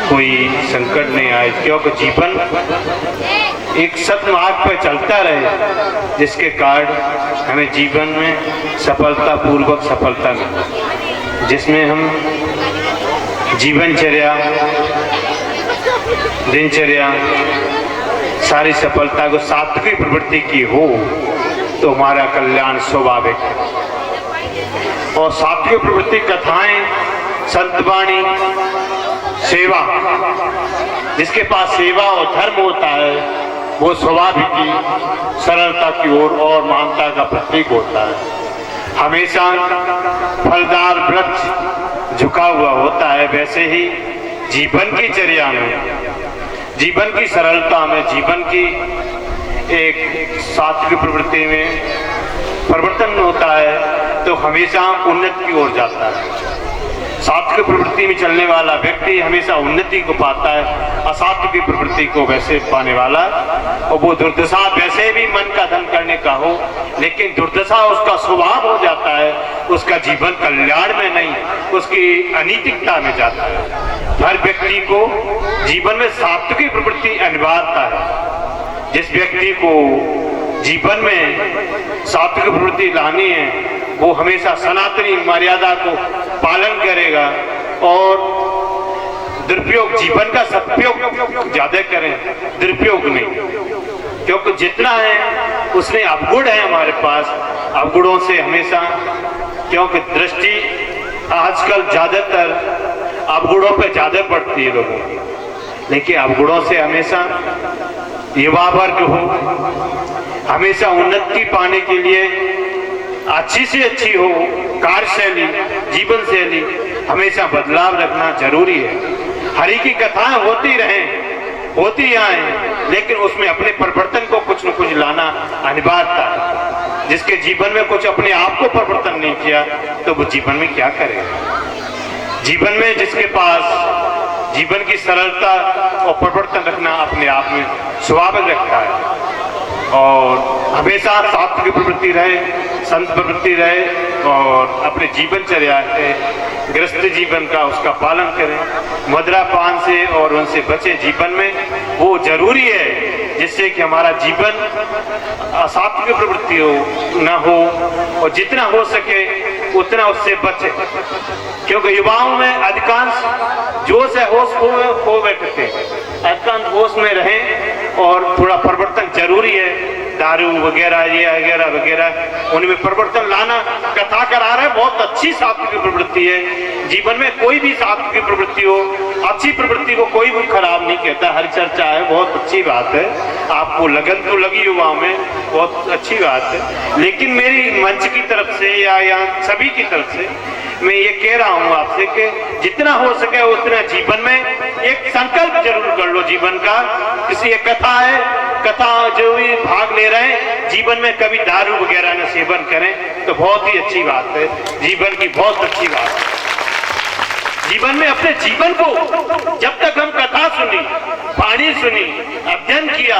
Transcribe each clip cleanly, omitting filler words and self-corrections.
कोई संकट नहीं आए, क्योंकि जीवन एक सतमार्ग पर चलता रहे, जिसके कारण हमें जीवन में सफलतापूर्वक सफलता मिले, जिसमें हम जीवनचर्या, दिनचर्या, सारी सफलता को सात्विक प्रवृत्ति की हो तो हमारा कल्याण स्वाभाविक है। और सात्विक प्रवृत्ति कथाएं, संतवाणी, सेवा, जिसके पास सेवा और धर्म होता है वो स्वाभाविक ही सरलता की ओर और महानता का प्रतीक होता है। हमेशा फलदार वृक्ष झुका हुआ होता है, वैसे ही जीवन की चर्या में, जीवन की सरलता में, जीवन की एक सात्विक प्रवृत्ति में परिवर्तन होता है तो हमेशा उन्नति की ओर जाता है। सात्विक प्रवृत्ति में चलने वाला व्यक्ति हमेशा उन्नति को पाता है, असात्विक प्रवृत्ति को वैसे पाने वाला, और वो दुर्दशा वैसे भी मन का धन करने का हो, लेकिन दुर्दशा उसका स्वभाव हो जाता है, उसका जीवन कल्याण में नहीं, उसकी अनैतिकता में जाता है। हर व्यक्ति को जीवन में सात्विक प्रवृत्ति अनिवार्यता है। जिस व्यक्ति को जीवन में सात्विक प्रवृत्ति लानी है वो हमेशा सनातनी मर्यादा को पालन करेगा और दुरुपयोग, जीवन का सदुपयोग ज्यादा करें, दुरुपयोग नहीं, क्योंकि जितना है उसमें अवगुण है हमारे पास, अवगुणों से हमेशा, क्योंकि दृष्टि आजकल ज्यादातर अवगुणों पे ज्यादा पड़ती है लोगों की, लेकिन अवगुणों से हमेशा युवा वर्ग हो, हमेशा उन्नति पाने के लिए अच्छी से अच्छी हो कार्यशैली, जीवन शैली, हमेशा बदलाव रखना जरूरी है। हरि की कथाएं होती रहें, होती आए, लेकिन उसमें अपने परिवर्तन को कुछ न कुछ लाना अनिवार्यता है। जिसके जीवन में कुछ अपने आप को परिवर्तन नहीं किया तो वो जीवन में क्या करेगा। जीवन में जिसके पास जीवन की सरलता और परिवर्तन रखना अपने आप में स्वाभाविक रखता है और हमेशा सात्विक प्रवृत्ति रहे, संत प्रवृत्ति रहे और अपने जीवनचर्या से, गृहस्थ जीवन का उसका पालन करें, मदिरापान से और उनसे बचे जीवन में, वो जरूरी है जिससे कि हमारा जीवन असात्विक प्रवृत्ति हो न हो और जितना हो सके उतना उससे बचे, क्योंकि युवाओं में अधिकांश जोश है होश खो बैठते हैं, अधिकांश होश में रहें और थोड़ा परिवर्तन जरूरी है। दारू वगैरह ये वगैरह वगैरह उनमें परिवर्तन लाना, कथा करा रहे, बहुत अच्छी सात्विक प्रवृत्ति है। जीवन में कोई भी सात्विक प्रवृत्ति हो, अच्छी प्रवृत्ति को कोई भी खराब नहीं कहता, हर चर्चा है, बहुत अच्छी बात है, आपको लगन तो लगी युवाओं में, बहुत अच्छी बात है। लेकिन मेरी मंच की तरफ से या सभी की तरफ से मैं ये कह रहा हूँ आपसे कि जितना हो सके उतना जीवन में एक संकल्प जरूर कर लो जीवन का। किसी एक कथा है, कथा जो भी भाग ले रहे हैं, जीवन में कभी दारू वगैरह न सेवन करें तो बहुत ही अच्छी बात है, जीवन की बहुत अच्छी बात है। जीवन में अपने जीवन को, जब तक हम कथा सुनी, वाणी सुनी, अध्ययन किया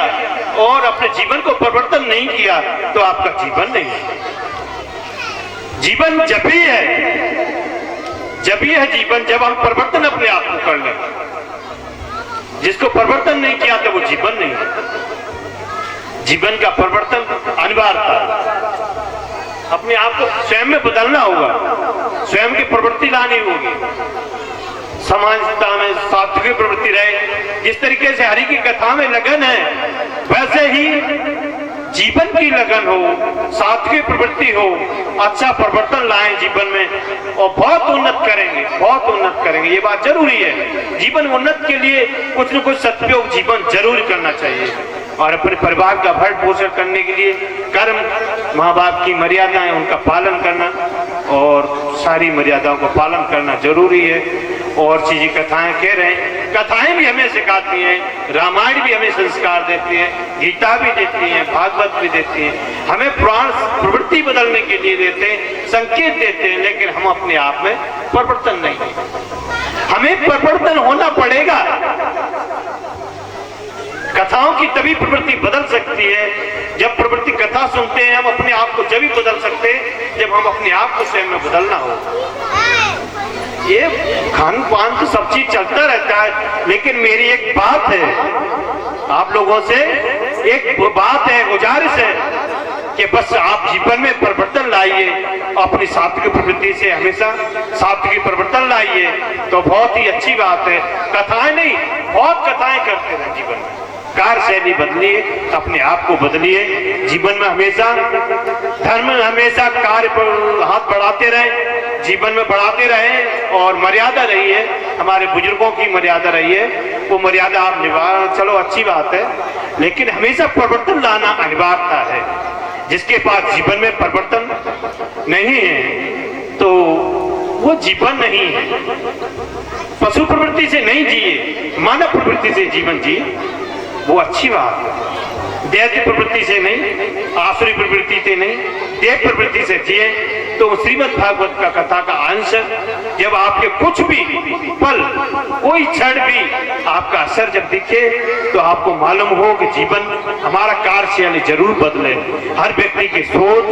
और अपने जीवन को परिवर्तन नहीं किया तो आपका जीवन नहीं है। जीवन जब भी है जीवन जब हम परिवर्तन अपने आप को कर लें। जिसको परिवर्तन नहीं किया तो वो जीवन नहीं है। जीवन का परिवर्तन अनिवार्यता है, अपने आप को स्वयं में बदलना होगा, स्वयं की प्रवृत्ति लानी होगी, समाजता में सात्विक प्रवृत्ति रहे। जिस तरीके से हरि की कथा में लगन है वैसे ही जीवन की लगन हो, सात्विक प्रवृत्ति हो, अच्छा परिवर्तन लाएं जीवन में और बहुत उन्नत करेंगे, बहुत उन्नत करेंगे, ये बात जरूरी है। जीवन उन्नत के लिए कुछ न कुछ सदुपयोग जीवन जरूर करना चाहिए और अपने परिवार का भरण पोषण करने के लिए कर्म, माँ बाप की मर्यादाएं उनका पालन करना और सारी मर्यादाओं का पालन करना जरूरी है। और चीजें कथाएं कह रहे हैं, कथाएं भी हमें सिखाती हैं, रामायण भी हमें संस्कार देती है, गीता भी देती है, भागवत भी देती है, हमें प्राण प्रवृत्ति बदलने के लिए देते हैं, संकेत देते हैं, लेकिन हम अपने आप में परिवर्तन नहीं है। हमें परिवर्तन होना पड़ेगा। कथाओं की तभी प्रवृत्ति बदल सकती है जब प्रवृत्ति कथा सुनते हैं, हम अपने आप को जब भी बदल सकते हैं जब हम अपने आप को स्वयं में बदलना हो। ये खान पान तो सब चीज चलता रहता है, लेकिन मेरी एक बात है आप लोगों से, एक बात है, गुजारिश है कि बस आप जीवन में परिवर्तन लाइए, अपनी सात्विक प्रवृत्ति से हमेशा सात्विक परिवर्तन लाइए, तो बहुत ही अच्छी बात है। कथाएं नहीं, बहुत कथाएं करते रहे जीवन में, कार्य शैली बदलिए, अपने आप को बदलिए, जीवन में हमेशा धर्म में हमेशा कार्य पर हाथ बढ़ाते रहे, जीवन में बढ़ाते रहे, और मर्यादा रही है, हमारे बुजुर्गों की मर्यादा रही है, वो मर्यादा आप निभा, चलो अच्छी बात है, लेकिन हमेशा परिवर्तन लाना अनिवार्यता है। जिसके पास जीवन में परिवर्तन नहीं है तो वो जीवन नहीं है। पशु प्रवृत्ति से नहीं जिए, मानव प्रवृत्ति से जीवन जिए, वो अच्छी बात है। दैत्य प्रवृत्ति से नहीं, आसुरी प्रवृत्ति से नहीं, देव प्रवृत्ति से जिए, तो श्रीमद् भागवत का कथा का अंश, जब आपके कुछ भी पल, कोई क्षण भी आपका असर जब दिखे, तो आपको मालूम हो कि जीवन हमारा कार्यशैली जरूर बदले। हर व्यक्ति के सोच,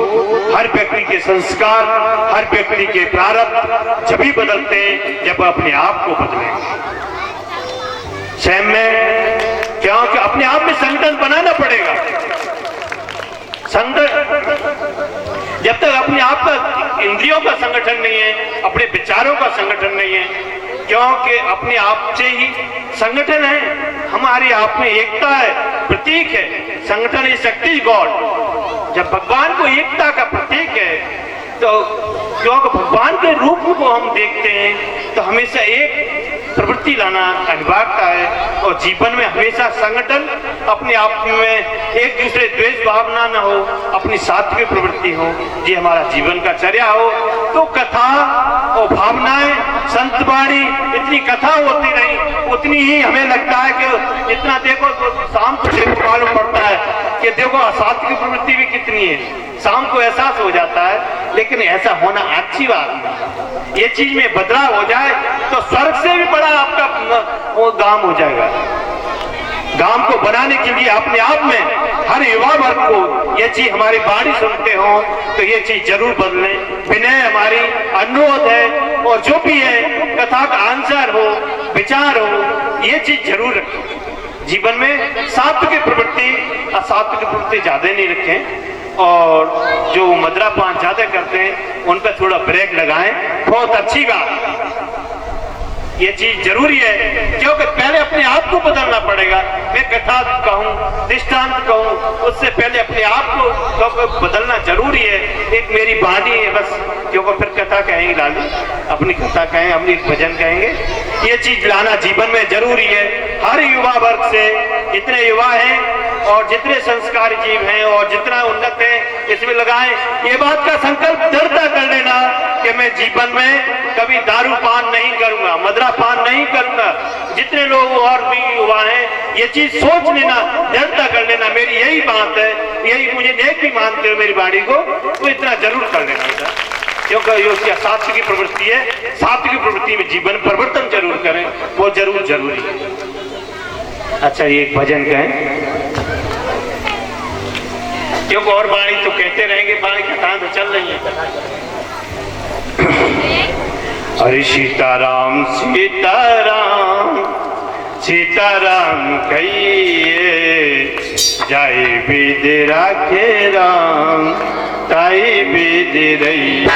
हर व्यक्ति के संस्कार, हर व्यक्ति के प्रारब्ध जब भी बदलते हैं जब अपने आप को बदलेंगे। स्वयं में क्योंकि अपने आप में संगठन बनाना पड़ेगा। जब तक अपने आप का इंद्रियों का संगठन नहीं है, अपने विचारों का संगठन नहीं है, क्योंकि अपने आप से ही संगठन है, हमारी आप में एकता है, प्रतीक है। संगठन इज शक्ति गॉड। जब भगवान को एकता का प्रतीक है, तो क्योंकि भगवान के रूप को हम देखते हैं, तो हमेशा एक प्रवृत्ति लाना अनिवार्यता है, और जीवन में हमेशा संगठन, अपने आप में एक दूसरे द्वेष भावना न हो, अपनी सात्विक प्रवृत्ति हो, ये हमारा जीवन का चर्या हो। तो कथा और भावनाएं, संतवाणी, इतनी कथा होती रही, उतनी ही हमें लगता है कि जितना देखो तो शाम को देखो मालूम पड़ता है कि देखो सात्विक प्रवृत्ति भी कितनी है, शाम को एहसास हो जाता है। लेकिन ऐसा होना अच्छी बात है। ये चीज में बदलाव हो जाए तो स्वर्ग से भी बड़ा आपका वो गांव हो जाएगा। गांव को बनाने के लिए अपने आप में हर युवा वर्ग को ये चीज, हमारी बाणी सुनते हो तो ये चीज जरूर बदले। विनय हमारी अनुरोध है, और जो भी है कथा का आंसर हो, विचार हो, ये चीज जरूर रखें जीवन में। सात्विक प्रवृत्ति, असात्विक प्रवृत्ति ज्यादा नहीं रखें, और जो मदिरापान ज्यादा करते हैं उन पर थोड़ा ब्रेक लगाएं, बहुत अच्छी बात। ये चीज जरूरी है, क्योंकि पहले अपने आप को बदलना पड़ेगा। मैं कथा कहूँ, दृष्टांत कहूँ, उससे पहले अपने आप को बदलना जरूरी है। एक मेरी बाणी है बस, क्योंकि फिर कथा कहेंगे लाली, अपनी कथा कहें, अपनी भजन कहेंगे। ये चीज लाना जीवन में जरूरी है। हर युवा वर्ग से, जितने युवा हैं और जितने संस्कारी जीव हैं और जितना उन्नत है, इसमें लगाएं। ये बात का संकल्प दृढ़ता कर लेना कि मैं जीवन में कभी दारू पान नहीं करूंगा, मदिरा पान नहीं करूंगा। जितने लोग और भी युवा हैं, ये चीज सोच लेना, दृढ़ता कर लेना, मेरी यही बात है, यही मुझे नेक भी मानते हो मेरी बाणी को, तो इतना जरूर कर लेना बेटा, क्योंकि ये सात्विक प्रवृत्ति है। सात्विक प्रवृत्ति में जीवन परिवर्तन जरूर करें, वो जरूर जरूरी है। अच्छा, ये एक भजन कहें, क्योंकि और बाणी तो कहते रहेंगे, बाणी कथाएं तो चल रही है। अरे सीताराम सीताराम सीताराम कहिए, जाए विद राखे राम, ताई विद रही।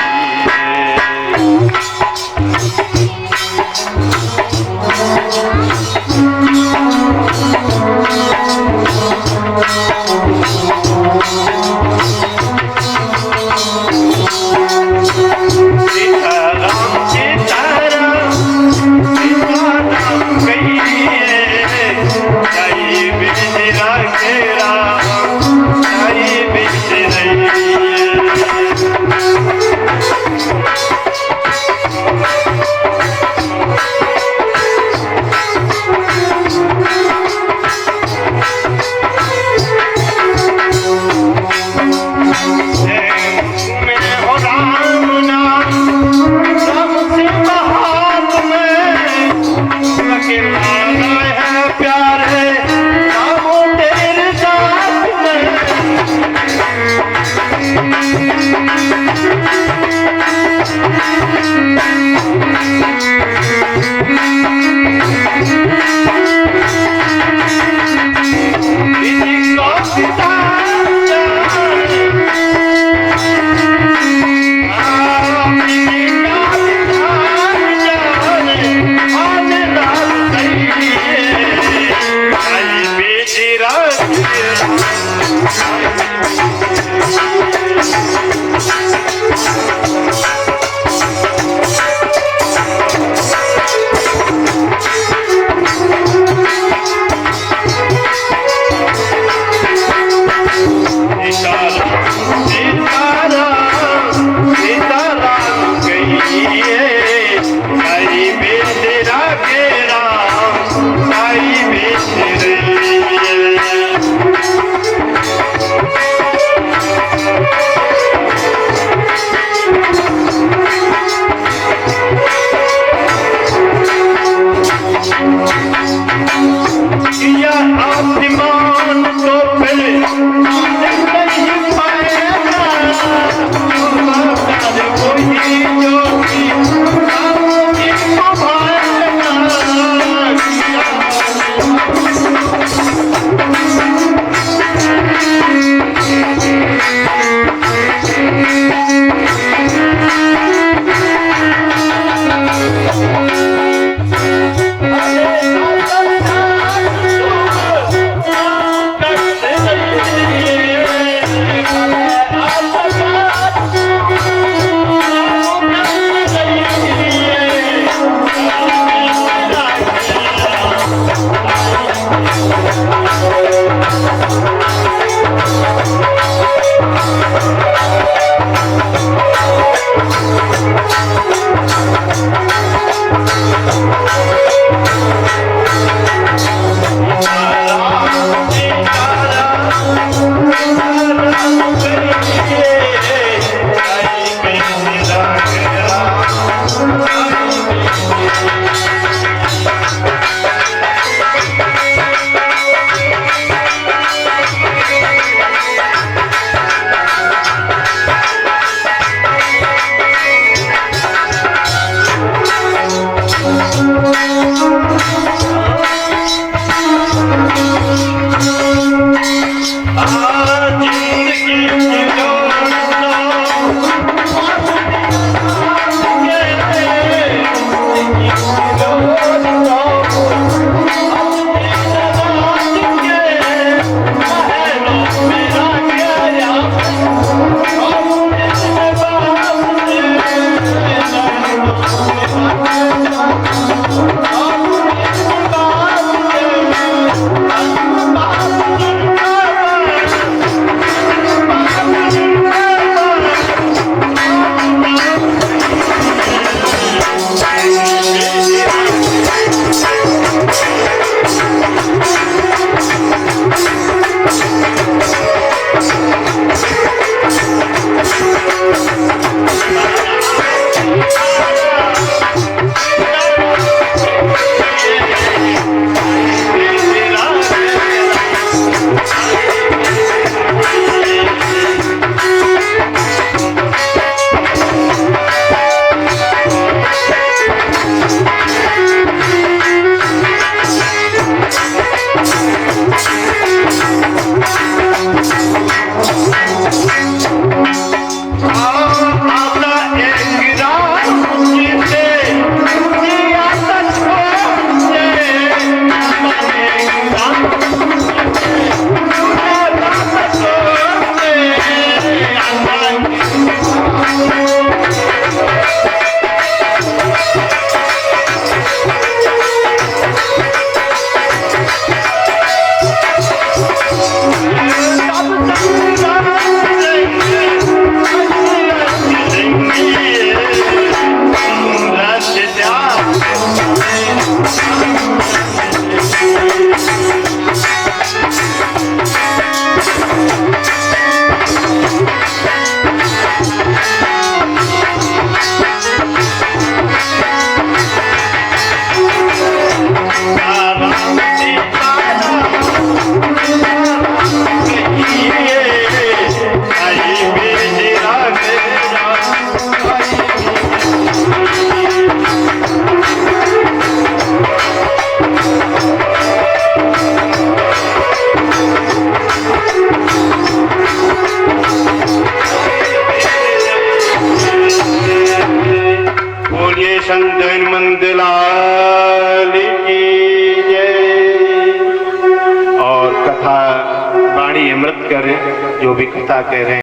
या आसमान तो फिर नहीं पाएगा कोई जो भी संत हनुमंत लाल की जय। और कथा वाणी अमृत करें, जो भी कथा कह रहे हैं।